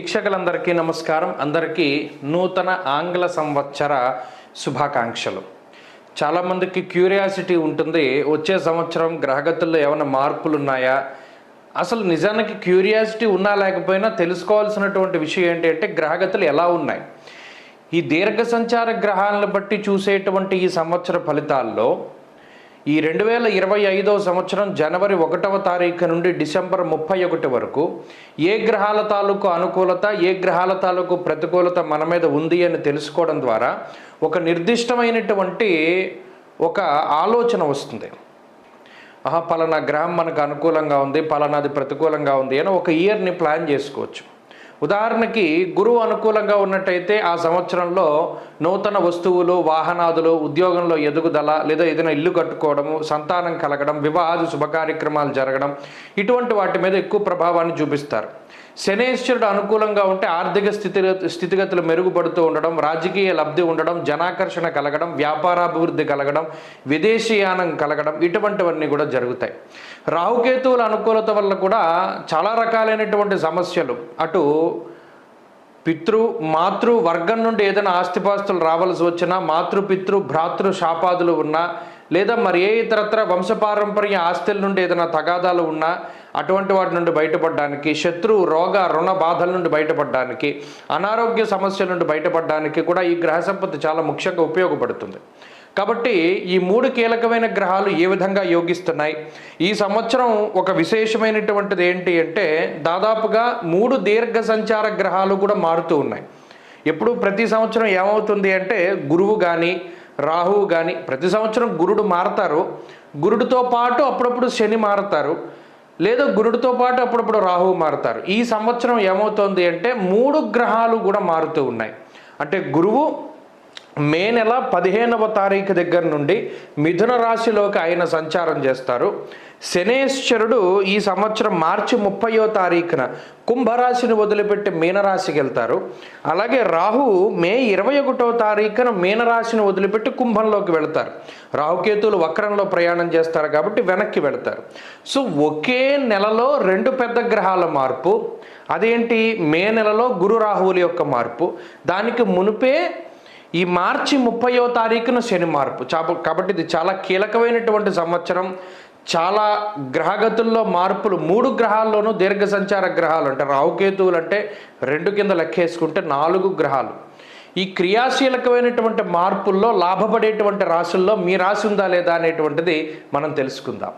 వీక్షకులందరికీ నమస్కారం. అందరికీ నూతన ఆంగ్ల సంవత్సర శుభాకాంక్షలు. చాలామందికి క్యూరియాసిటీ ఉంటుంది, వచ్చే సంవత్సరం గ్రహగతుల్లో ఏమైనా మార్పులు ఉన్నాయా? అసలు నిజానికి క్యూరియాసిటీ ఉన్నా లేకపోయినా తెలుసుకోవాల్సినటువంటి విషయం ఏంటి అంటే గ్రహగతులు ఎలా ఉన్నాయి. ఈ దీర్ఘ సంచార గ్రహాలను బట్టి చూసేటువంటి ఈ సంవత్సర ఫలితాల్లో ఈ 2025వ సంవత్సరం జనవరి 1వ తారీఖు నుండి డిసెంబర్ 31 వరకు ఏ గ్రహాల తాలూకు అనుకూలత, ఏ గ్రహాల తాలూకు ప్రతికూలత మన మీద ఉంది అని తెలుసుకోవడం ద్వారా ఒక నిర్దిష్టమైనటువంటి ఒక ఆలోచన వస్తుంది. పలానా గ్రహం మనకు అనుకూలంగా ఉంది, పలానాది ప్రతికూలంగా ఉంది అని ఒక ఇయర్ని ప్లాన్ చేసుకోవచ్చు. ఉదాహరణకి గురువు అనుకూలంగా ఉన్నట్టయితే ఆ సంవత్సరంలో నూతన వస్తువులు, వాహనాదులు, ఉద్యోగంలో ఎదుగుదల, లేదా ఏదైనా ఇల్లు కట్టుకోవడము, సంతానం కలగడం, వివాహాది శుభకార్యక్రమాలు జరగడం, ఇటువంటి వాటి మీద ఎక్కువ ప్రభావాన్ని చూపిస్తారు. శనేశ్వరుడు అనుకూలంగా ఉంటే ఆర్థిక స్థితిగతులు మెరుగుపడుతూ ఉండడం, రాజకీయ లబ్ధి ఉండడం, జనాకర్షణ కలగడం, వ్యాపారాభివృద్ధి కలగడం, విదేశీయానం కలగడం, ఇటువంటివన్నీ కూడా జరుగుతాయి. రాహుకేతువుల అనుకూలత వల్ల కూడా చాలా రకాలైనటువంటి సమస్యలు, అటు మాతృ వర్గం నుండి ఏదైనా ఆస్తిపాస్తులు రావాల్సి వచ్చినా, మాతృపితృ భ్రాతృ శాపాదులు ఉన్నా, లేదా మరి ఏ ఇతరత్ర వంశపారంపర్య ఆస్తుల నుండి ఏదైనా తగాదాలు ఉన్నా అటువంటి వాటి నుండి బయటపడడానికి, శత్రు రోగ రుణ బాధల నుండి బయటపడడానికి, అనారోగ్య సమస్యల నుండి బయటపడడానికి కూడా ఈ గ్రహ సంపత్తి చాలా ముఖ్యంగా ఉపయోగపడుతుంది. కాబట్టి ఈ 3 కీలకమైన గ్రహాలు ఏ విధంగా యోగిస్తున్నాయి, ఈ సంవత్సరం ఒక విశేషమైనటువంటిది ఏంటి అంటే దాదాపుగా 3 దీర్ఘ సంచార గ్రహాలు కూడా మారుతూ ఉన్నాయి. ఎప్పుడు ప్రతి సంవత్సరం ఏమవుతుంది అంటే గురువు కానీ రాహువు కానీ, ప్రతి సంవత్సరం గురుడు మారతారు, గురుడితో పాటు అప్పుడప్పుడు శని మారతారు, లేదా గురుడితో పాటు అప్పుడప్పుడు రాహువు మారతారు. ఈ సంవత్సరం ఏమవుతుంది అంటే 3 గ్రహాలు కూడా మారుతూ ఉన్నాయి. అంటే గురువు మే నెల 15వ తారీఖు దగ్గర నుండి మిథున రాశిలోకి ఆయన సంచారం చేస్తారు. శనేశ్వరుడు ఈ సంవత్సరం మార్చి 30వ తారీఖున కుంభరాశిని వదిలిపెట్టి మీనరాశికి వెళ్తారు. అలాగే రాహువు మే 21వ తారీఖున మీనరాశిని వదిలిపెట్టి కుంభంలోకి వెళ్తారు. రాహుకేతువులు వక్రంలో ప్రయాణం చేస్తారు కాబట్టి వెనక్కి వెళ్తారు. సో ఒకే నెలలో 2 పెద్ద గ్రహాల మార్పు. అదేంటి? మే నెలలో గురు రాహువుల యొక్క మార్పు, దానికి మునిపే ఈ మార్చి 30వ తారీఖున శని మార్పు. కాబట్టి ఇది చాలా కీలకమైనటువంటి సంవత్సరం. చాలా గ్రహగతుల్లో మార్పులు, 3 గ్రహాల్లోనూ దీర్ఘ సంచార గ్రహాలు అంటే రాహుకేతువులు అంటే 2 కింద లెక్కేసుకుంటే 4 గ్రహాలు. ఈ క్రియాశీలకమైనటువంటి మార్పుల్లో లాభపడేటువంటి రాశుల్లో మీ రాశి ఉందా లేదా అనేటువంటిది మనం తెలుసుకుందాం.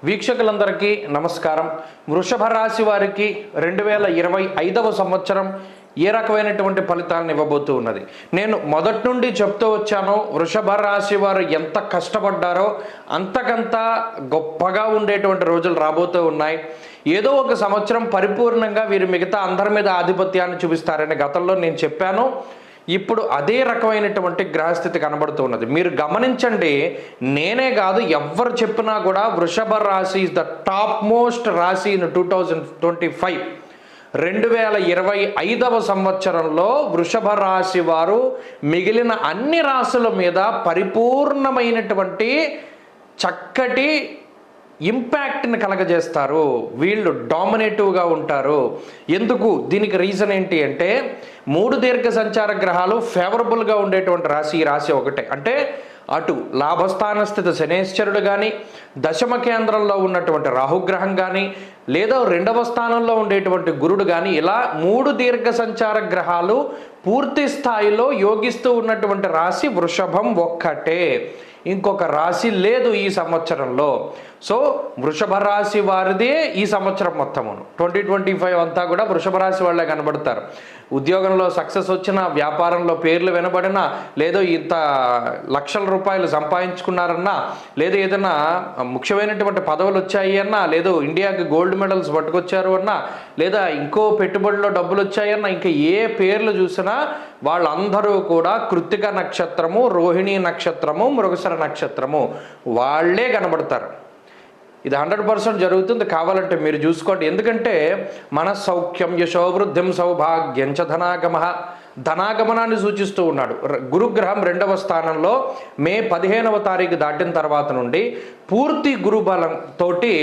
వీక్షకులందరికీ నమస్కారం. వృషభ రాశి వారికి 2025వ సంవత్సరం ఏ రకమైనటువంటి ఫలితాలను ఇవ్వబోతూ ఉన్నది. నేను మొదటి నుండి చెప్తూ వచ్చాను, వృషభ రాశి వారు ఎంత కష్టపడ్డారో అంతకంత గొప్పగా ఉండేటువంటి రోజులు రాబోతూ ఉన్నాయి. ఏదో ఒక సంవత్సరం పరిపూర్ణంగా వీరు మిగతా అందరి మీద ఆధిపత్యాన్ని చూపిస్తారని గతంలో నేను చెప్పాను. ఇప్పుడు అదే రకమైనటువంటి గ్రహస్థితి కనబడుతూ ఉన్నది. మీరు గమనించండి, నేనే కాదు ఎవ్వరు చెప్పినా కూడా వృషభ రాశి ఇస్ ద టాప్ మోస్ట్ రాశి ఇన్ 2025. 2025వ సంవత్సరంలో వృషభ రాశి వారు మిగిలిన అన్ని రాశుల మీద పరిపూర్ణమైనటువంటి చక్కటి ఇంపాక్ట్ని కలగజేస్తారు. వీళ్ళు డామినేటివ్గా ఉంటారు. ఎందుకు? దీనికి రీజన్ ఏంటి అంటే 3 దీర్ఘ సంచార గ్రహాలు ఫేవరబుల్గా ఉండేటువంటి రాశి ఈ రాశి ఒకటే. అంటే అటు లాభస్థాన స్థితి శనేశ్వరుడు కానీ, దశమ కేంద్రంలో ఉన్నటువంటి రాహుగ్రహం కానీ, లేదా 2వ స్థానంలో ఉండేటువంటి గురుడు కానీ, ఇలా 3 దీర్ఘ సంచార గ్రహాలు పూర్తి స్థాయిలో యోగిస్తూ ఉన్నటువంటి రాశి వృషభం ఒక్కటే. ఇంకొక రాశి లేదు ఈ సంవత్సరంలో. సో వృషభ రాశి వారిదే ఈ సంవత్సరం మొత్తము 2025 అంతా కూడా వృషభ రాశి వాళ్ళే కనబడతారు. ఉద్యోగంలో సక్సెస్ వచ్చినా, వ్యాపారంలో పేర్లు వినబడినా, లేదో ఇంత లక్షల రూపాయలు సంపాదించుకున్నారన్నా, లేదా ఏదైనా ముఖ్యమైనటువంటి పదవులు వచ్చాయి అన్నా, లేదో ఇండియాకి గోల్డ్ మెడల్స్ పట్టుకొచ్చారు అన్నా, లేదా ఇంకో పెట్టుబడిలో డబ్బులు వచ్చాయన్నా, ఇంకా ఏ పేర్లు చూసినా వాళ్ళందరూ కూడా కృత్తిక నక్షత్రము, రోహిణి నక్షత్రము, మృగశిర నక్షత్రము వాళ్ళే కనబడతారు. ఇది 100% జరుగుతుంది. కావాలంటే మీరు చూసుకోండి. ఎందుకంటే మన సౌఖ్యం యశోవృద్ధిం సౌభాగ్యం చ ధనాగమనాన్ని సూచిస్తూ ఉన్నాడు. గురుగ్రహం 2వ స్థానంలో మే 15వ తారీఖు దాటిన తర్వాత నుండి పూర్తి గురుబలం తోటి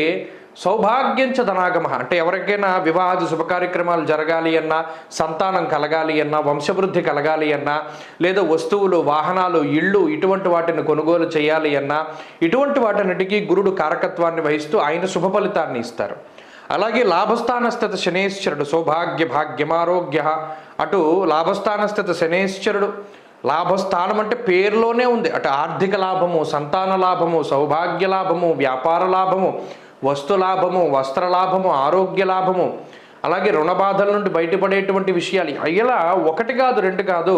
సౌభాగ్యంచ ధనాగమ అంటే ఎవరికైనా వివాహాది శుభకార్యక్రమాలు జరగాలి అన్నా, సంతానం కలగాలి అన్నా, వంశవృద్ధి కలగాలి అన్నా, లేదా వస్తువులు, వాహనాలు, ఇళ్ళు ఇటువంటి వాటిని కొనుగోలు చేయాలి అన్నా, ఇటువంటి వాటిన్నిటికీ గురుడు కారకత్వాన్ని వహిస్తూ ఆయన శుభ ఫలితాన్ని ఇస్తారు. అలాగే లాభస్థానస్థిత శనేశ్వరుడు సౌభాగ్య భాగ్యమారోగ్య, అటు లాభస్థానస్థిత శనేశ్వరుడు, లాభస్థానం అంటే పేరులోనే ఉంది, అటు ఆర్థిక లాభము, సంతాన లాభము, సౌభాగ్య లాభము, వ్యాపార లాభము, వస్తు లాభము, వస్త్ర లాభము, ఆరోగ్య లాభము, అలాగే రుణ బాధల నుండి బయటపడేటువంటి విషయాలు. ఇలా ఒకటి కాదు రెండు కాదు,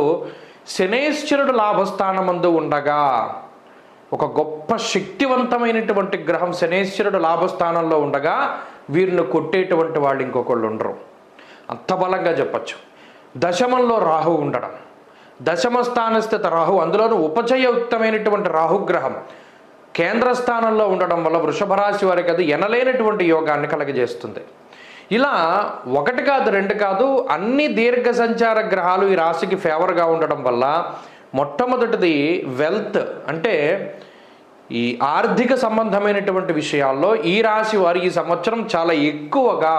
శనేశ్వరుడు లాభస్థానమందు ఉండగా ఒక గొప్ప శక్తివంతమైనటువంటి గ్రహం శనేశ్వరుడు లాభస్థానంలో ఉండగా వీరిని కొట్టేటువంటి వాళ్ళు ఇంకొకళ్ళు ఉండరు, అంత బలంగా చెప్పచ్చు. దశమంలో రాహు ఉండడం, దశమ స్థానస్థిత రాహు, అందులోనూ ఉపచయయుక్తమైనటువంటి రాహుగ్రహం కేంద్ర స్థానంలో ఉండడం వల్ల వృషభ రాశి వారికి అది ఎనలేనటువంటి యోగాన్ని కలగజేస్తుంది. ఇలా ఒకటి కాదు రెండు కాదు, అన్ని దీర్ఘ సంచార గ్రహాలు ఈ రాశికి ఫేవర్గా ఉండడం వల్ల మొట్టమొదటిది వెల్త్ అంటే ఈ ఆర్థిక సంబంధమైనటువంటి విషయాల్లో ఈ రాశి వారు ఈ సంవత్సరం చాలా ఎక్కువగా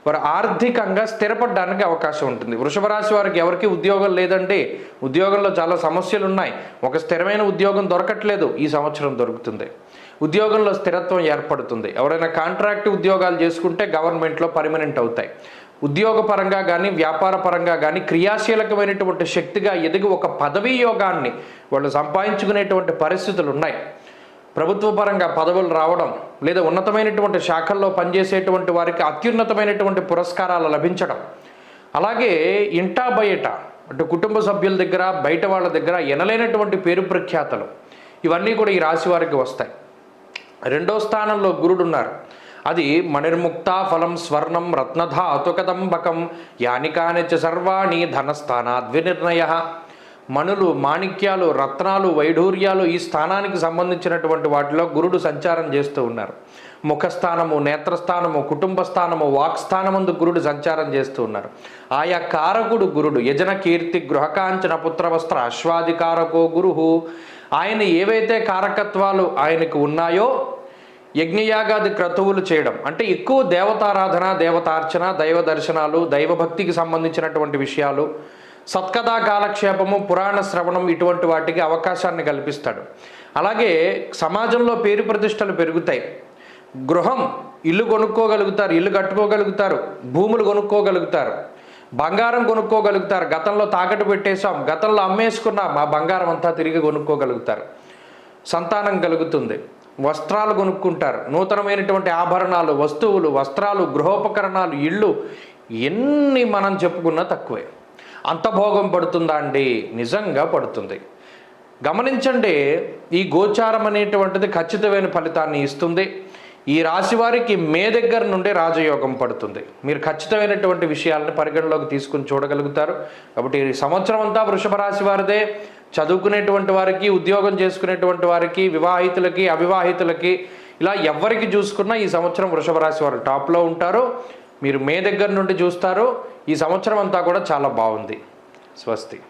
వారు ఆర్థికంగా స్థిరపడడానికి అవకాశం ఉంటుంది. వృషభ రాశి వారికి ఎవరికి ఉద్యోగం లేదండి, ఉద్యోగంలో చాలా సమస్యలు ఉన్నాయి, ఒక స్థిరమైన ఉద్యోగం దొరకట్లేదు, ఈ సంవత్సరం దొరుకుతుంది. ఉద్యోగంలో స్థిరత్వం ఏర్పడుతుంది. ఎవరైనా కాంట్రాక్ట్ ఉద్యోగాలు చేసుకుంటే గవర్నమెంట్లో పర్మనెంట్ అవుతాయి. ఉద్యోగ పరంగా కానీ వ్యాపార పరంగా కానీ క్రియాశీలకమైనటువంటి శక్తిగా ఎదిగి ఒక పదవీ యోగాన్ని వాళ్ళు సంపాదించుకునేటువంటి పరిస్థితులు ఉన్నాయి. ప్రభుత్వ పరంగా పదవులు రావడం, లేదా ఉన్నతమైనటువంటి శాఖల్లో పనిచేసేటువంటి వారికి అత్యున్నతమైనటువంటి పురస్కారాలు లభించడం, అలాగే ఇంటా బయట అటు కుటుంబ సభ్యుల దగ్గర బయట వాళ్ళ దగ్గర ఎనలేనటువంటి పేరు ప్రఖ్యాతలు ఇవన్నీ కూడా ఈ రాశి వారికి వస్తాయి. రెండో స్థానంలో గురుడు ఉన్నారు, అది మణిర్ముక్త ఫలం స్వర్ణం రత్నధాతుకదంబకం యానికానిచ సర్వాణి ధనస్థానాద్వినిర్ణయ. మణులు, మాణిక్యాలు, రత్నాలు, వైఢూర్యాలు ఈ స్థానానికి సంబంధించినటువంటి వాటిలో గురుడు సంచారం చేస్తూ ఉన్నారు. ముఖస్థానము, నేత్రస్థానము, కుటుంబ స్థానము, వాక్స్థానమందు గురుడు సంచారం చేస్తూ ఉన్నారు. ఆయా కారకుడు గురుడు. యజన కీర్తి గృహకాంచన పుత్రవస్త్ర అశ్వాదికారకో గురుహు. ఆయన ఏవైతే కారకత్వాలు ఆయనకు ఉన్నాయో యజ్ఞయాగాది క్రతువులు చేయడం అంటే ఎక్కువ దేవతారాధన, దేవతార్చన, దైవ దర్శనాలు, దైవభక్తికి సంబంధించినటువంటి విషయాలు, సత్కథా కాలక్షేపము, పురాణ శ్రవణం ఇటువంటి వాటికి అవకాశాన్ని కల్పిస్తాడు. అలాగే సమాజంలో పేరు ప్రతిష్టలు పెరుగుతాయి. గృహం, ఇల్లు కొనుక్కోగలుగుతారు, ఇల్లు కట్టుకోగలుగుతారు, భూములు కొనుక్కోగలుగుతారు, బంగారం కొనుక్కోగలుగుతారు. గతంలో తాకట్టు పెట్టేశాం, గతంలో అమ్మేసుకున్నాం, మా బంగారం అంతా తిరిగి కొనుక్కోగలుగుతారు. సంతానం కలుగుతుంది, వస్త్రాలు కొనుక్కుంటారు, నూతనమైనటువంటి ఆభరణాలు, వస్తువులు, వస్త్రాలు, గృహోపకరణాలు, ఇళ్ళు ఎన్ని మనం చెప్పుకున్నా తక్కువే. అంత భోగం పడుతుందా అండి? నిజంగా పడుతుంది. గమనించండి, ఈ గోచారం అనేటువంటిది ఖచ్చితమైన ఫలితాన్ని ఇస్తుంది. ఈ రాశి వారికి మే దగ్గర నుండే రాజయోగం పడుతుంది. మీరు ఖచ్చితమైనటువంటి విషయాలను పరిగణలోకి తీసుకుని చూడగలుగుతారు. కాబట్టి ఈ సంవత్సరం అంతా వృషభ రాశి వారిదే. చదువుకునేటువంటి వారికి, ఉద్యోగం చేసుకునేటువంటి వారికి, వివాహితులకి, అవివాహితులకి, ఇలా ఎవరికి చూసుకున్నా ఈ సంవత్సరం వృషభ రాశి వారు టాప్లో ఉంటారు. మీరు మే దగ్గర నుండి చూస్తారు. ఈ సంవత్సరం అంతా కూడా చాలా బాగుంది. స్వస్తి.